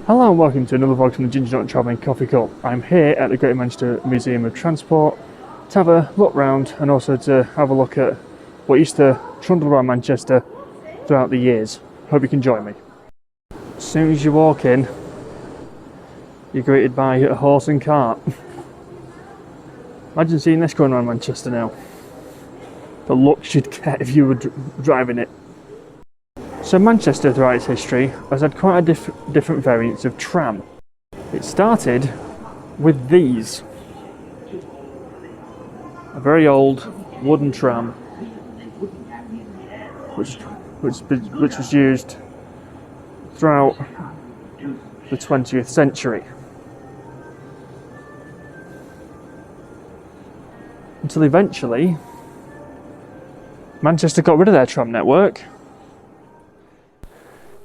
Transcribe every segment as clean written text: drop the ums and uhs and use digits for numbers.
Hello and welcome to another vlog from the Ginger Nut Travelling Coffee Cup. I'm here at the Greater Manchester Museum of Transport to have a look round and also to have a look at what used to trundle around Manchester throughout the years. Hope you can join me. As soon as you walk in, you're greeted by a horse and cart. Imagine seeing this going around Manchester now. The looks you'd get if you were driving it. So Manchester throughout its history has had quite a different variants of tram. It started with these. A very old wooden tram which was used throughout the 20th century. Until eventually Manchester got rid of their tram network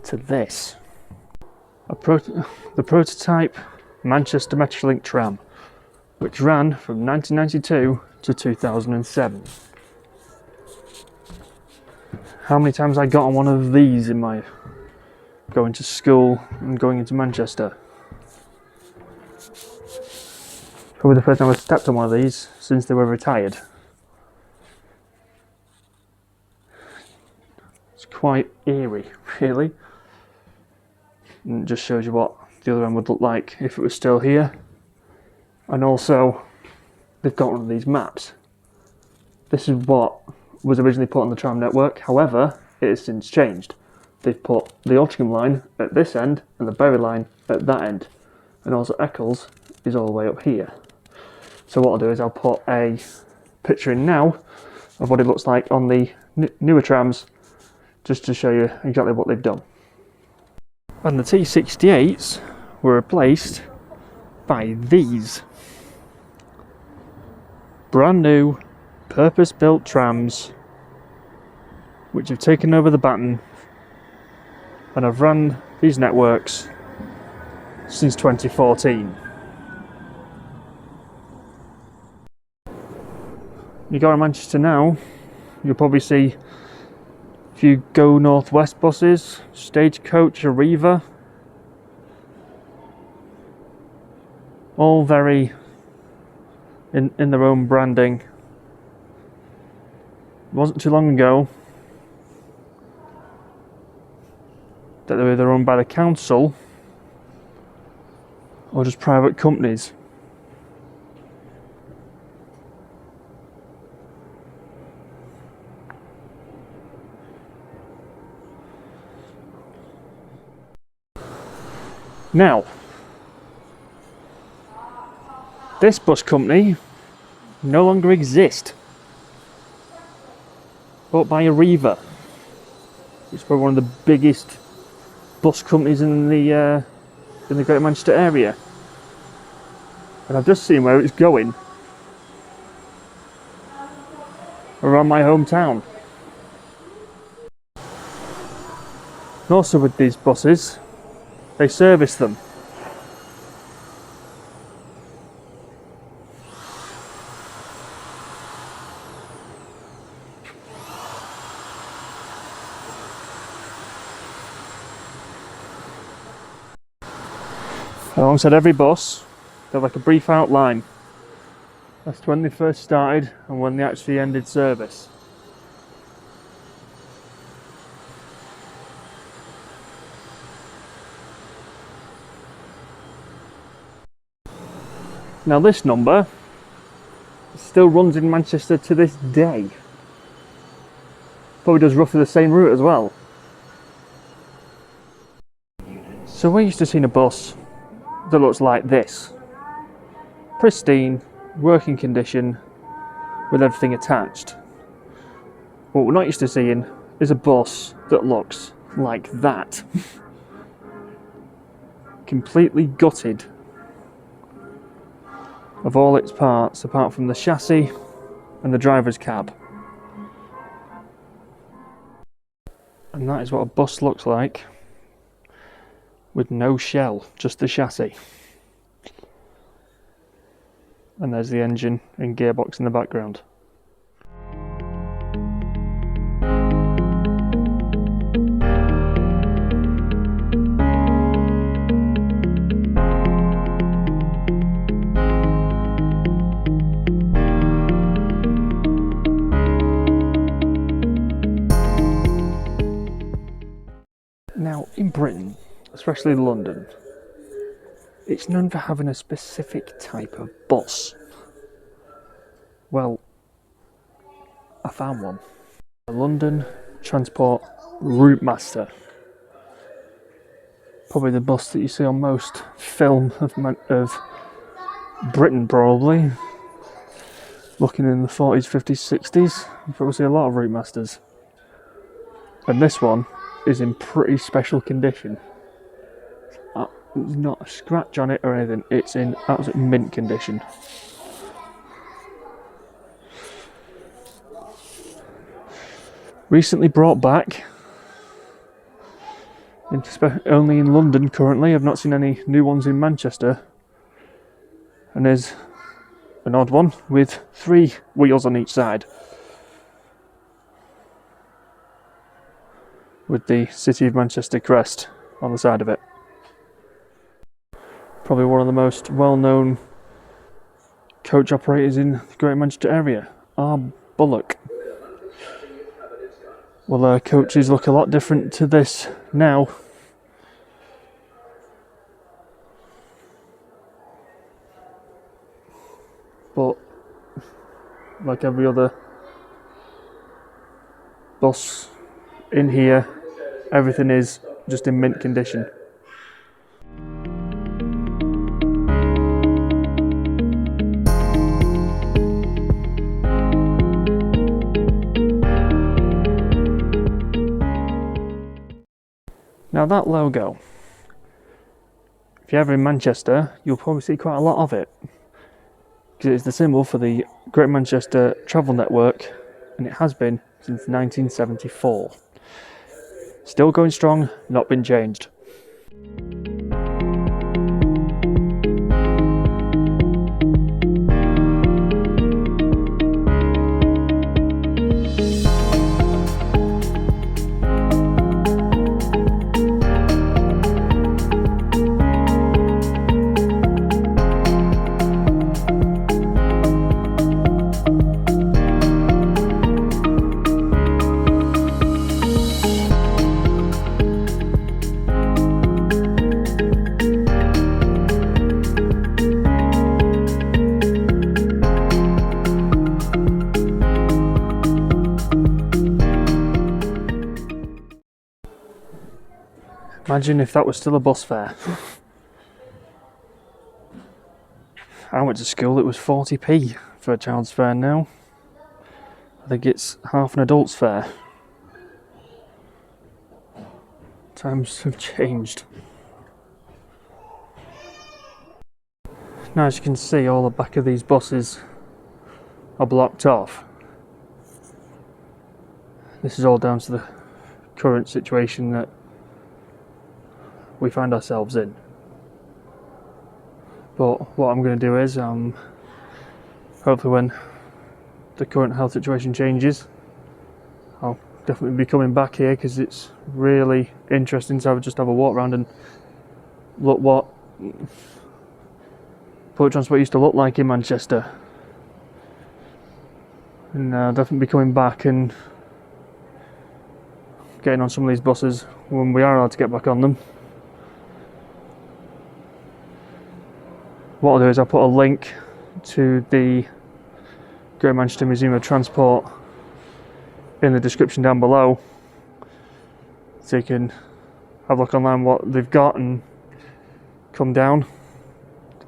to this. The prototype Manchester Metrolink tram, which ran from 1992 to 2007. How many times I got on one of these in my going to school and going into Manchester. Probably the first time I stepped on one of these since they were retired. It's quite eerie, really. And it just shows you what the other end would look like if it was still here. And also, they've got one of these maps. This is what was originally put on the tram network, however, it has since changed. They've put the Altrincham line at this end and the Bury line at that end. And also Eccles is all the way up here. So what I'll do is I'll put a picture in now of what it looks like on the newer trams, just to show you exactly what they've done. And the T68s were replaced by these. Brand new, purpose-built trams, which have taken over the baton and have run these networks since 2014. You go to Manchester now, you'll probably see a few Go Northwest buses, Stagecoach, Arriva, all very in their own branding. It wasn't too long ago that they were either owned by the council or just private companies. Now, this bus company no longer exists. Bought by Arriva, which is probably one of the biggest bus companies in the Greater Manchester area. And I've just seen where it's going around my hometown. And also with these buses, they service them. Alongside every bus, they have like a brief outline as to when they first started and when they actually ended service. Now this number still runs in Manchester to this day. Probably does roughly the same route as well. So we're used to seeing a bus that looks like this. Pristine, working condition, with everything attached. What we're not used to seeing is a bus that looks like that. Completely gutted of all its parts apart from the chassis and the driver's cab. And that is what a bus looks like with no shell, just the chassis. And there's the engine and gearbox in the background. Britain, especially London, it's known for having a specific type of bus. Well, I found one. A London Transport Route Master. Probably the bus that you see on most film of Britain, probably. Looking in the 40s, 50s, 60s, you probably see a lot of Route Masters. And this one is in pretty special condition. There's not a scratch on it or anything, it's in absolute mint condition. Recently brought back, only in London currently. I've not seen any new ones in Manchester. And there's an odd one with 3 wheels on each side, with the City of Manchester crest on the side of it. Probably one of the most well-known coach operators in the Greater Manchester area, R. Bullock. Well, coaches look a lot different to this now. But like every other bus in here, everything is just in mint condition. Now that logo, if you're ever in Manchester, you'll probably see quite a lot of it, because it's the symbol for the Greater Manchester Travel Network, and it has been since 1974. Still going strong, not been changed. Imagine if that was still a bus fare. I went to school, it was 40p for a child's fare now. I think it's half an adult's fare. Times have changed. Now, as you can see, all the back of these buses are blocked off. This is all down to the current situation that we find ourselves in. But what I'm going to do is, hopefully when the current health situation changes, I'll definitely be coming back here, because it's really interesting to just have a walk around and look what public transport used to look like in Manchester. And I'll definitely be coming back and getting on some of these buses when we are allowed to get back on them. What I'll do is I'll put a link to the Greater Manchester Museum of Transport in the description down below, so you can have a look online what they've got and come down.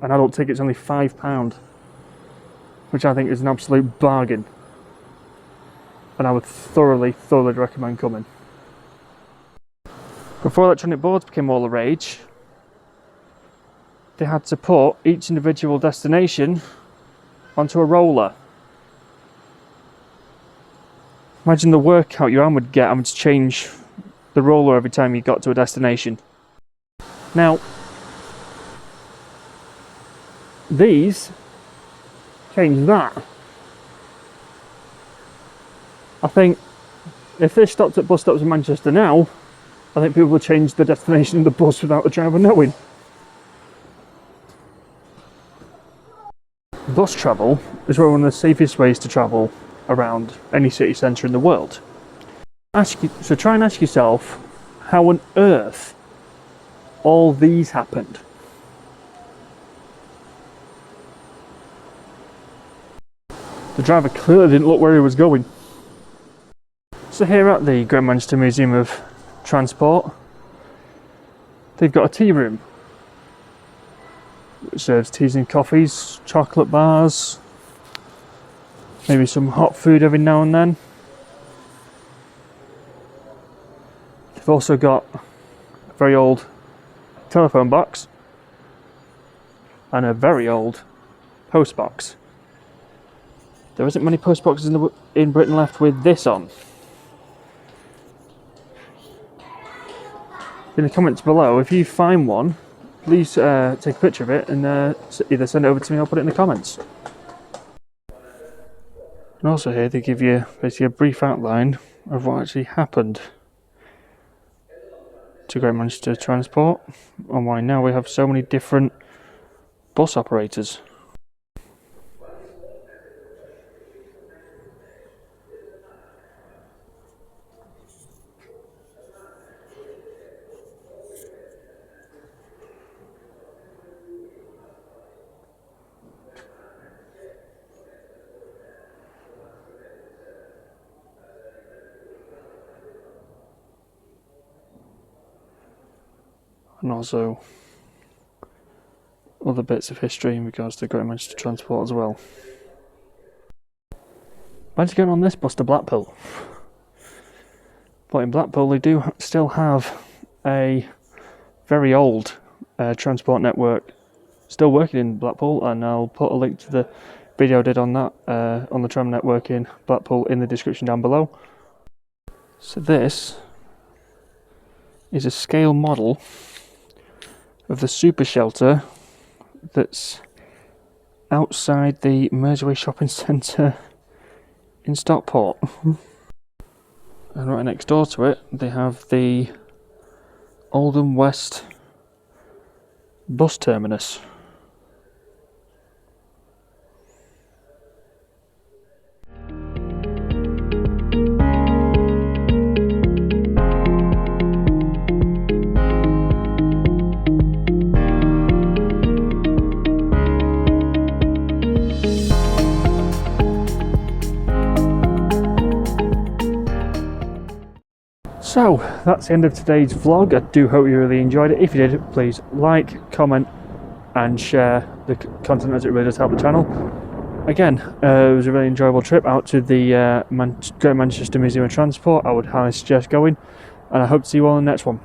An adult ticket's only £5, which I think is an absolute bargain, and I would thoroughly recommend coming. Before electronic boards became all the rage, they had to put each individual destination onto a roller. Imagine the workout your arm would get having to change the roller every time you got to a destination. Now, these change that. I think if this stopped at bus stops in Manchester now, I think people would change the destination of the bus without the driver knowing. Bus travel is one of the safest ways to travel around any city centre in the world. So try and ask yourself, how on earth all these happened. The driver clearly didn't look where he was going. So here at the Great Manchester Museum of Transport, they've got a tea room which serves teas and coffees, chocolate bars, maybe some hot food every now and then. They've also got a very old telephone box and a very old post box. There isn't many post boxes in Britain left with this on. In the comments below, if you find one, please take a picture of it and either send it over to me or put it in the comments. And also here they give you basically a brief outline of what actually happened to Great Manchester Transport and why now we have so many different bus operators. And also other bits of history in regards to Great Manchester Transport as well. Imagine going on this bus to Blackpool. But in Blackpool they do still have a very old transport network still working in Blackpool, and I'll put a link to the video I did on that on the tram network in Blackpool in the description down below. So this is a scale model of the super shelter that's outside the Merseyway shopping centre in Stockport. And right next door to it they have the Oldham West bus terminus. So that's the end of today's vlog. I do hope you really enjoyed it. If you did, please like, comment and share the content, as it really does help the channel. Again, it was a really enjoyable trip out to the Great Manchester Museum of Transport. I would highly suggest going, and I hope to see you all in the next one.